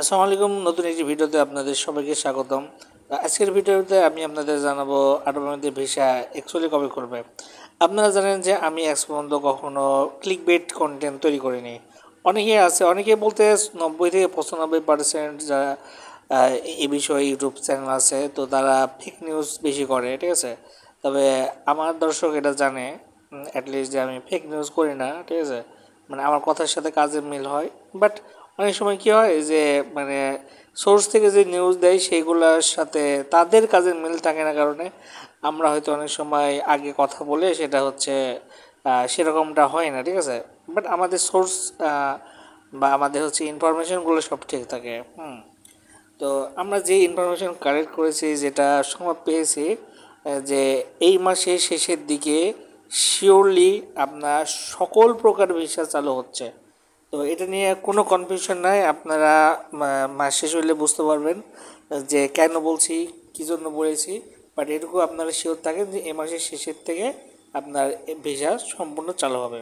আসসালামু আলাইকুম। নতুন একটি ভিডিওতে আপনাদের সবাইকে স্বাগতম। আজকের ভিডিওতে আমি আপনাদের জানাবো আরব আমিরাতের ভিসা অ্যাকচুয়ালি কবে করবে। আপনারা জানেন যে আমি আজ পর্যন্ত কখনো ক্লিকবেট কন্টেন্ট তৈরি করিনি। অনেকেই আছে, অনেকে বলতে 90 থেকে 95% যারা এই বিষয়ে ইউটিউব চ্যানেল আছে, তো তারা ফেক নিউজ বেশি করে, ঠিক আছে। তবে আমার দর্শক এটা জানে অ্যাটলিস্ট যে আমি ফেক নিউজ করি না, ঠিক আছে। মানে আমার কথার সাথে কাজের মিল হয়। বাট অনেক সময় কী হয় যে মানে সোর্স থেকে যে নিউজ দেয় সেইগুলোর সাথে তাদের কাজের মিল থাকে না, কারণে আমরা হয়তো অনেক সময় আগে কথা বলে সেটা হচ্ছে সেরকমটা হয় না, ঠিক আছে। বাট আমাদের সোর্স বা আমাদের হচ্ছে ইনফরমেশনগুলো সব ঠিক থাকে। তো আমরা যে ইনফরমেশন কালেক্ট করেছি, যেটা সময় পেয়েছি যে এই মাসের শেষের দিকে শিওরলি আপনার সকল প্রকার ভিসা চালু হচ্ছে। তো এটা নিয়ে কোনো কনফিউশন নাই, আপনারা মাস শেষ হইলে বুঝতে পারবেন যে কেন বলছি, কী জন্য বলেছি। বাট এটুকু আপনারা শিওর থাকেন যে এই মাসের শেষের থেকে আপনার ভিসা সম্পূর্ণ চালু হবে।